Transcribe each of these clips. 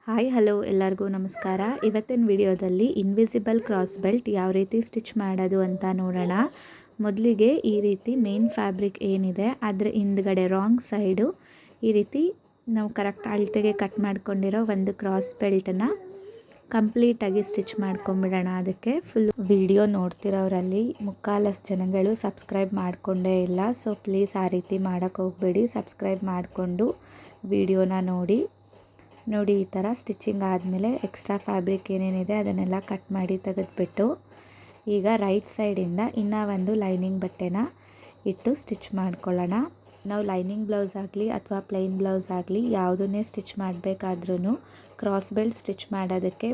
Hi hello ಎಲ್ಲರಿಗೂ ನಮಸ್ಕಾರ. ಇವತ್ತಿನ ವಿಡಿಯೋದಲ್ಲಿ ಇನ್ವಿಸಿಬಲ್ ಕ್ರಾಸ್ ಬೆಲ್ಟ್ ಯಾವ ರೀತಿ ಸ್ಟಿಚ್ ಮಾಡೋದು ಅಂತ ನೋಡೋಣ. ಮೊದಲಿಗೆ ಈ ರೀತಿ ಮೇನ್ ಫ್ಯಾಬ್ರಿಕ್ ಏನಿದೆ ಅದರ ಹಿಂದ್ಗಡೆ ರಾಂಗ್ ಸೈಡು ಈ ರೀತಿ ನಾವು ಕರೆಕ್ಟ್ ಅಳತೆಗೆ ಕಟ್ ಮಾಡ್ಕೊಂಡಿರೋ ಒಂದು ಕ್ರಾಸ್ ಬೆಲ್ಟನ್ನು ಕಂಪ್ಲೀಟಾಗಿ ಸ್ಟಿಚ್ ಮಾಡ್ಕೊಂಬಿಡೋಣ. ಅದಕ್ಕೆ ಫುಲ್ ವಿಡಿಯೋ ನೋಡ್ತಿರೋರಲ್ಲಿ ಮುಕ್ಕಾಲಷ್ಟು ಜನಗಳು ಸಬ್ಸ್ಕ್ರೈಬ್ ಮಾಡಿಕೊಂಡೇ ಇಲ್ಲ. ಸೊ ಪ್ಲೀಸ್ ಆ ರೀತಿ ಮಾಡೋಕ್ಕೆ ಹೋಗಬೇಡಿ, ಸಬ್ಸ್ಕ್ರೈಬ್ ಮಾಡಿಕೊಂಡು ವಿಡಿಯೋನ ನೋಡಿ. ಈ ಥರ ಸ್ಟಿಚಿಂಗ್ ಆದಮೇಲೆ ಎಕ್ಸ್ಟ್ರಾ ಫ್ಯಾಬ್ರಿಕ್ ಏನೇನಿದೆ ಅದನ್ನೆಲ್ಲ ಕಟ್ ಮಾಡಿ ತೆಗೆದುಬಿಟ್ಟು ಈಗ ರೈಟ್ ಸೈಡಿಂದ ಇನ್ನೂ ಒಂದು ಲೈನಿಂಗ್ ಬಟ್ಟೆನ ಇಟ್ಟು ಸ್ಟಿಚ್ ಮಾಡ್ಕೊಳ್ಳೋಣ. ನಾವು ಲೈನಿಂಗ್ ಬ್ಲೌಸ್ ಆಗಲಿ ಅಥವಾ ಪ್ಲೈನ್ ಬ್ಲೌಸ್ ಆಗಲಿ ಯಾವುದನ್ನೇ ಸ್ಟಿಚ್ ಮಾಡಬೇಕಾದ್ರೂ ಕ್ರಾಸ್ ಬೆಲ್ಟ್ ಸ್ಟಿಚ್ ಮಾಡೋದಕ್ಕೆ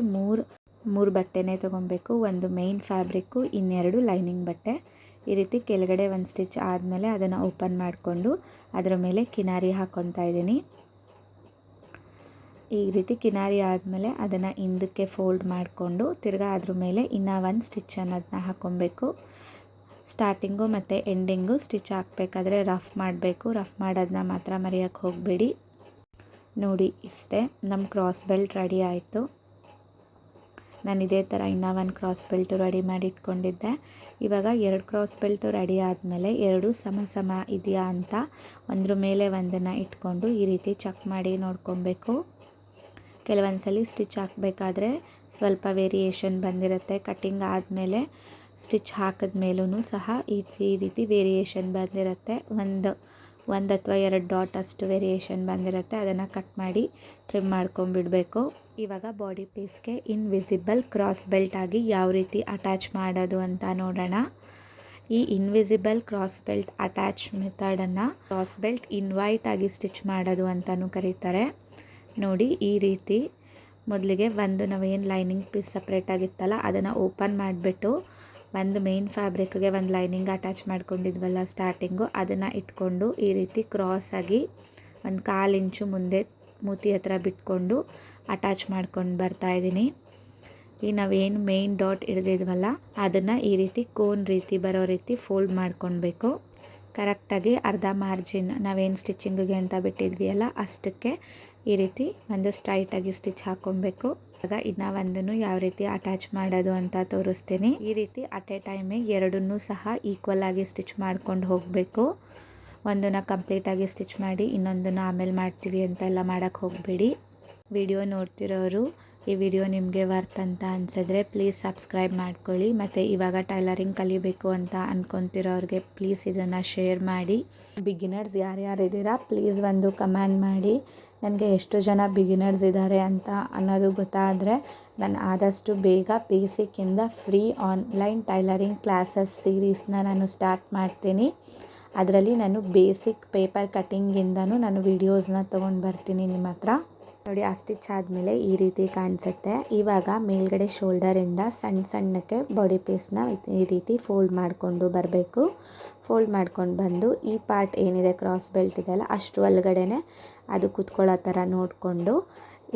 ಮೂರು ಬಟ್ಟೆನೇ ತೊಗೊಬೇಕು. ಒಂದು ಮೇನ್ ಫ್ಯಾಬ್ರಿಕ್ಕು, ಇನ್ನೆರಡು ಲೈನಿಂಗ್ ಬಟ್ಟೆ. ಈ ರೀತಿ ಕೆಳಗಡೆ ಒಂದು ಸ್ಟಿಚ್ ಆದಮೇಲೆ ಅದನ್ನು ಓಪನ್ ಮಾಡಿಕೊಂಡು ಅದರ ಮೇಲೆ ಕಿನಾರಿ ಹಾಕ್ಕೊತಾ ಇದ್ದೀನಿ. ಈ ರೀತಿ ಕಿನಾರಿ ಆದಮೇಲೆ ಅದನ್ನು ಹಿಂದಕ್ಕೆ ಫೋಲ್ಡ್ ಮಾಡಿಕೊಂಡು ತಿರ್ಗಾ ಅದ್ರ ಮೇಲೆ ಇನ್ನೂ ಒಂದು ಸ್ಟಿಚ್ ಅನ್ನೋದನ್ನ ಹಾಕ್ಕೊಬೇಕು. ಸ್ಟಾರ್ಟಿಂಗು ಮತ್ತು ಎಂಡಿಂಗು ಸ್ಟಿಚ್ ಹಾಕಬೇಕಾದ್ರೆ ರಫ್ ಮಾಡಬೇಕು. ರಫ್ ಮಾಡೋದನ್ನ ಮಾತ್ರ ಮರೆಯೋಕ್ಕೆ ಹೋಗಬೇಡಿ. ನೋಡಿ ಇಷ್ಟೇ, ನಮ್ಮ ಕ್ರಾಸ್ ಬೆಲ್ಟ್ ರೆಡಿ ಆಯಿತು. ನಾನು ಇದೇ ಥರ ಇನ್ನೂ ಒಂದು ಕ್ರಾಸ್ ಬೆಲ್ಟು ರೆಡಿ ಮಾಡಿ ಇಟ್ಕೊಂಡಿದ್ದೆ. ಇವಾಗ 2 ಕ್ರಾಸ್ ಬೆಲ್ಟು ರೆಡಿ ಆದಮೇಲೆ ಎರಡು ಸಮ ಇದೆಯಾ ಅಂತ ಒಂದ್ರ ಮೇಲೆ ಒಂದನ್ನು ಇಟ್ಕೊಂಡು ಈ ರೀತಿ ಚೆಕ್ ಮಾಡಿ ನೋಡ್ಕೊಬೇಕು. ಕೆಲವೊಂದು ಸಲ ಸ್ಟಿಚ್ ಹಾಕಬೇಕಾದ್ರೆ ಸ್ವಲ್ಪ ವೇರಿಯೇಷನ್ ಬಂದಿರುತ್ತೆ. ಕಟ್ಟಿಂಗ್ ಆದಮೇಲೆ ಸ್ಟಿಚ್ ಹಾಕಿದ ಮೇಲೂ ಸಹ ಈ ರೀತಿ ವೇರಿಯೇಷನ್ ಬಂದಿರುತ್ತೆ. ಒಂದು ಅಥವಾ 2 ಡಾಟ್ ಅಷ್ಟು ವೇರಿಯೇಷನ್ ಬಂದಿರುತ್ತೆ. ಅದನ್ನು ಕಟ್ ಮಾಡಿ ಟ್ರಿಮ್ ಮಾಡ್ಕೊಂಬಿಡಬೇಕು. ಇವಾಗ ಬಾಡಿ ಪೀಸ್ಗೆ ಇನ್ವಿಸಿಬಲ್ ಕ್ರಾಸ್ ಬೆಲ್ಟ್ ಆಗಿ ಯಾವ ರೀತಿ ಅಟ್ಯಾಚ್ ಮಾಡೋದು ಅಂತ ನೋಡೋಣ. ಈ ಇನ್ವಿಸಿಬಲ್ ಕ್ರಾಸ್ ಬೆಲ್ಟ್ ಅಟ್ಯಾಚ್ ಮೆಥಡನ್ನು ಕ್ರಾಸ್ ಬೆಲ್ಟ್ ಇನ್ವೈಟ್ ಆಗಿ ಸ್ಟಿಚ್ ಮಾಡೋದು ಅಂತಲೂ ಕರೀತಾರೆ. ನೋಡಿ ಈ ರೀತಿ ಮೊದಲಿಗೆ ಒಂದು ನಾವೇನು ಲೈನಿಂಗ್ ಪೀಸ್ ಸಪ್ರೇಟಾಗಿತ್ತಲ್ಲ ಅದನ್ನು ಓಪನ್ ಮಾಡಿಬಿಟ್ಟು ಒಂದು ಮೇನ್ ಫ್ಯಾಬ್ರಿಕ್ಗೆ ಒಂದು ಲೈನಿಂಗ್ ಅಟ್ಯಾಚ್ ಮಾಡ್ಕೊಂಡಿದ್ವಲ್ಲ ಸ್ಟಾರ್ಟಿಂಗು, ಅದನ್ನು ಇಟ್ಕೊಂಡು ಈ ರೀತಿ ಕ್ರಾಸಾಗಿ 1/4 ಇಂಚು ಮುಂದೆ ಮೂತಿ ಹತ್ರ ಬಿಟ್ಕೊಂಡು ಅಟ್ಯಾಚ್ ಮಾಡ್ಕೊಂಡು ಬರ್ತಾಯಿದ್ದೀನಿ. ಈ ನಾವೇನು ಮೇನ್ ಡಾಟ್ ಹಿಡಿದಿದ್ವಲ್ಲ ಅದನ್ನು ಈ ರೀತಿ ಕೋನ್ ರೀತಿ ಬರೋ ರೀತಿ ಫೋಲ್ಡ್ ಮಾಡ್ಕೊಳ್ಬೇಕು. ಕರೆಕ್ಟಾಗಿ ಅರ್ಧ ಮಾರ್ಜಿನ್ ನಾವೇನು ಸ್ಟಿಚಿಂಗಿಗೆ ಅಂತ ಬಿಟ್ಟಿದ್ವಿ ಅಲ್ಲ ಅಷ್ಟಕ್ಕೆ ಈ ರೀತಿ ಒಂದು ಸ್ಟ್ರೈಟಾಗಿ ಸ್ಟಿಚ್ ಹಾಕ್ಕೊಬೇಕು. ಆಗ ಇನ್ನೂ ಒಂದನ್ನು ಯಾವ ರೀತಿ ಅಟ್ಯಾಚ್ ಮಾಡೋದು ಅಂತ ತೋರಿಸ್ತೀನಿ. ಈ ರೀತಿ ಅಟ್ ಎ ಟೈಮೇ ಎರಡನ್ನೂ ಸಹ ಈಕ್ವಲ್ ಆಗಿ ಸ್ಟಿಚ್ ಮಾಡ್ಕೊಂಡು ಹೋಗಬೇಕು. ಒಂದನ್ನು ಕಂಪ್ಲೀಟಾಗಿ ಸ್ಟಿಚ್ ಮಾಡಿ ಇನ್ನೊಂದನ್ನು ಆಮೇಲೆ ಮಾಡ್ತೀವಿ ಅಂತೆಲ್ಲ ಮಾಡೋಕ್ಕೆ ಹೋಗಬೇಡಿ. ವಿಡಿಯೋ ನೋಡ್ತಿರೋರು ಈ ವಿಡಿಯೋ ನಿಮಗೆ ವರ್ತ್ ಅಂತ ಅನಿಸಿದ್ರೆ ಪ್ಲೀಸ್ ಸಬ್ಸ್ಕ್ರೈಬ್ ಮಾಡ್ಕೊಳ್ಳಿ. ಮತ್ತು ಇವಾಗ ಟೈಲರಿಂಗ್ ಕಲಿಬೇಕು ಅಂತ ಅಂದ್ಕೊತಿರೋರಿಗೆ ಪ್ಲೀಸ್ ಇದನ್ನು ಶೇರ್ ಮಾಡಿ. ಬಿಗಿನರ್ಸ್ ಯಾರ್ಯಾರಿದ್ದೀರಾ ಪ್ಲೀಸ್ ಒಂದು ಕಮೆಂಟ್ ಮಾಡಿ. ನನಗೆ ಎಷ್ಟು ಜನ ಬಿಗಿನರ್ಸ್ ಇದ್ದಾರೆ ಅಂತ ಅನ್ನೋದು ಗೊತ್ತಾದರೆ ನಾನು ಆದಷ್ಟು ಬೇಗ ಬೇಸಿಕ್ಕಿಂದ ಫ್ರೀ ಆನ್ಲೈನ್ ಟೈಲರಿಂಗ್ ಕ್ಲಾಸಸ್ ಸೀರೀಸ್ನ ನಾನು ಸ್ಟಾರ್ಟ್ ಮಾಡ್ತೀನಿ. ಅದರಲ್ಲಿ ನಾನು ಬೇಸಿಕ್ ಪೇಪರ್ ಕಟ್ಟಿಂಗಿಂದನೂ ನಾನು ವೀಡಿಯೋಸ್ನ ತೊಗೊಂಡು ಬರ್ತೀನಿ ನಿಮ್ಮ ಹತ್ರ. ನೋಡಿ ಆ ಸ್ಟಿಚ್ ಆದಮೇಲೆ ಈ ರೀತಿ ಕಾಣಿಸುತ್ತೆ. ಇವಾಗ ಮೇಲ್ಗಡೆ ಶೋಲ್ಡರಿಂದ ಸಣ್ಣಕ್ಕೆ ಬಾಡಿ ಪೀಸ್ನ ಈ ರೀತಿ ಫೋಲ್ಡ್ ಮಾಡಿಕೊಂಡು ಬರಬೇಕು. ಫೋಲ್ಡ್ ಮಾಡ್ಕೊಂಡು ಬಂದು ಈ ಪಾರ್ಟ್ ಏನಿದೆ ಕ್ರಾಸ್ ಬೆಲ್ಟ್ ಇದೆಯಲ್ಲ ಅಷ್ಟು ಒಳಗಡೆನೆ ಅದು ಕೂತ್ಕೊಳ್ಳೋ ಥರ ನೋಡಿಕೊಂಡು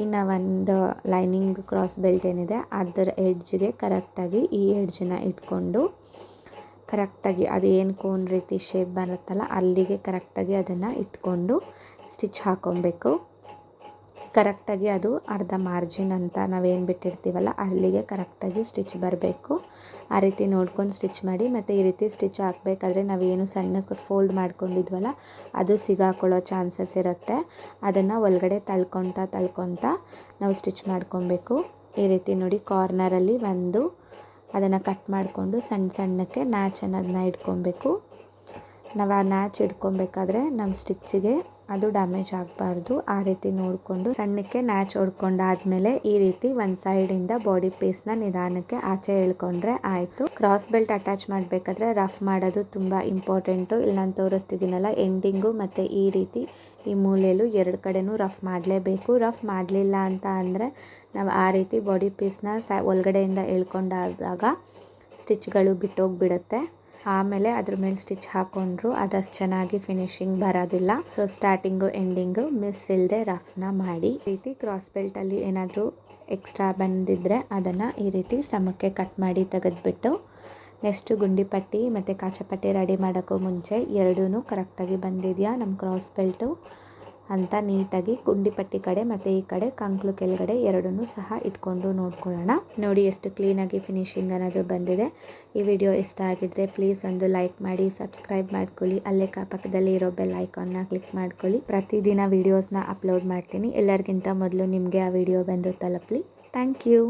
ಇನ್ನು ಒಂದು ಲೈನಿಂಗ್ ಕ್ರಾಸ್ ಬೆಲ್ಟ್ ಏನಿದೆ ಅದರ ಎಡ್ಜ್ಗೆ ಕರೆಕ್ಟಾಗಿ ಈ ಎಡ್ಜನ್ನ ಇಟ್ಕೊಂಡು ಕರೆಕ್ಟಾಗಿ ಅದು ಏನು ಕೋನ್ ರೀತಿ ಶೇಪ್ ಬರುತ್ತಲ್ಲ ಅಲ್ಲಿಗೆ ಕರೆಕ್ಟಾಗಿ ಅದನ್ನು ಇಟ್ಕೊಂಡು ಸ್ಟಿಚ್ ಹಾಕ್ಕೊಬೇಕು. ಕರೆಕ್ಟಾಗಿ ಅದು ಅರ್ಧ ಮಾರ್ಜಿನ್ ಅಂತ ನಾವೇನು ಬಿಟ್ಟಿರ್ತೀವಲ್ಲ ಅಲ್ಲಿಗೆ ಕರೆಕ್ಟಾಗಿ ಸ್ಟಿಚ್ ಬರಬೇಕು. ಆ ರೀತಿ ನೋಡ್ಕೊಂಡು ಸ್ಟಿಚ್ ಮಾಡಿ. ಮತ್ತು ಈ ರೀತಿ ಸ್ಟಿಚ್ ಹಾಕಬೇಕಾದ್ರೆ ನಾವೇನು ಸಣ್ಣಕ್ಕೆ ಫೋಲ್ಡ್ ಮಾಡ್ಕೊಂಡಿದ್ವಲ್ಲ ಅದು ಸಿಗಾಕೊಳ್ಳೋ ಚಾನ್ಸಸ್ ಇರುತ್ತೆ. ಅದನ್ನು ಒಳಗಡೆ ತಳ್ಕೊತಾ ನಾವು ಸ್ಟಿಚ್ ಮಾಡ್ಕೊಬೇಕು. ಈ ರೀತಿ ನೋಡಿ ಕಾರ್ನರಲ್ಲಿ ಅದನ್ನು ಕಟ್ ಮಾಡಿಕೊಂಡು ಸಣ್ಣಕ್ಕೆ ನ್ಯಾಚ್ ಅನ್ನೋದನ್ನ ಇಟ್ಕೊಬೇಕು. ನಾವು ಆ ನ್ಯಾಚ್ ಇಟ್ಕೊಬೇಕಾದ್ರೆ ನಮ್ಮ ಸ್ಟಿಚ್ಚಿಗೆ ಅದು ಡ್ಯಾಮೇಜ್ ಆಗಬಾರ್ದು. ಆ ರೀತಿ ನೋಡಿಕೊಂಡು ಸಣ್ಣಕ್ಕೆ ನ್ಯಾಚ್ ಹೊಡ್ಕೊಂಡಾದ್ಮೇಲೆ ಈ ರೀತಿ ಒಂದು ಸೈಡಿಂದ ಬಾಡಿ ಪೀಸ್ನ ನಿಧಾನಕ್ಕೆ ಆಚೆ ಎಳ್ಕೊಂಡ್ರೆ ಆಯಿತು. ಕ್ರಾಸ್ ಬೆಲ್ಟ್ ಅಟ್ಯಾಚ್ ಮಾಡಬೇಕಾದ್ರೆ ರಫ್ ಮಾಡೋದು ತುಂಬ ಇಂಪಾರ್ಟೆಂಟು. ಇಲ್ಲಿ ನಾನು ತೋರಿಸ್ತಿದ್ದೀನಲ್ಲ ಎಂಡಿಂಗು ಮತ್ತು ಈ ರೀತಿ ಈ ಮೂಲೆಯಲ್ಲೂ 2 ಕಡೆನೂ ರಫ್ ಮಾಡಲೇಬೇಕು. ರಫ್ ಮಾಡಲಿಲ್ಲ ಅಂತ ಅಂದರೆ ನಾವು ಆ ರೀತಿ ಬಾಡಿ ಪೀಸ್ನ ಒಳಗಡೆಯಿಂದ ಎಳ್ಕೊಂಡಾದಾಗ ಸ್ಟಿಚ್ಗಳು ಬಿಟ್ಟೋಗಿಬಿಡುತ್ತೆ. ಆಮೇಲೆ ಅದ್ರ ಮೇಲೆ ಸ್ಟಿಚ್ ಹಾಕ್ಕೊಂಡ್ರು ಅದಷ್ಟು ಚೆನ್ನಾಗಿ ಫಿನಿಶಿಂಗ್ ಬರೋದಿಲ್ಲ. ಸೊ ಸ್ಟಾರ್ಟಿಂಗು ಎಂಡಿಂಗು ಮಿಸ್ ಇಲ್ಲದೆ ರಫ್ನ ಮಾಡಿ. ಈ ರೀತಿ ಕ್ರಾಸ್ ಬೆಲ್ಟಲ್ಲಿ ಏನಾದರೂ ಎಕ್ಸ್ಟ್ರಾ ಬಂದಿದ್ದರೆ ಅದನ್ನು ಈ ರೀತಿ ಸಮಕ್ಕೆ ಕಟ್ ಮಾಡಿ ತೆಗೆದುಬಿಟ್ಟು ನೆಕ್ಸ್ಟು ಗುಂಡಿ ಪಟ್ಟಿ ಮತ್ತು ಕಾಚಪಟ್ಟಿ ರೆಡಿ ಮಾಡೋಕ್ಕೂ ಮುಂಚೆ ಎರಡೂ ಕರೆಕ್ಟಾಗಿ ಬಂದಿದೆಯಾ ನಮ್ಮ ಕ್ರಾಸ್ ಬೆಲ್ಟು ಅಂತ ನೀಟಾಗಿ ಗುಂಡಿಪಟ್ಟಿ ಕಡೆ ಮತ್ತು ಈ ಕಡೆ ಕಂಕ್ಳು ಕೆಳಗಡೆ ಎರಡನ್ನೂ ಸಹ ಇಟ್ಕೊಂಡು ನೋಡ್ಕೊಳ್ಳೋಣ. ನೋಡಿ ಎಷ್ಟು ಕ್ಲೀನಾಗಿ ಫಿನಿಶಿಂಗ್ ಅನ್ನೋದು ಬಂದಿದೆ. ಈ ವಿಡಿಯೋ ಇಷ್ಟ ಆಗಿದ್ರೆ ಪ್ಲೀಸ್ ಒಂದು ಲೈಕ್ ಮಾಡಿ, ಸಬ್ಸ್ಕ್ರೈಬ್ ಮಾಡ್ಕೊಳ್ಳಿ, ಅಲ್ಲೇ ಪಕ್ಕದಲ್ಲಿ ಇರೋ ಬೆಲ್ ಐಕಾನ್ನ ಕ್ಲಿಕ್ ಮಾಡ್ಕೊಳ್ಳಿ. ಪ್ರತಿದಿನ ವಿಡಿಯೋಸ್ನ ಅಪ್ಲೋಡ್ ಮಾಡ್ತೀನಿ. ಎಲ್ಲರಿಗಿಂತ ಮೊದಲು ನಿಮಗೆ ಆ ವಿಡಿಯೋ ಬಂದು ತಲುಪಲಿ. Thank you.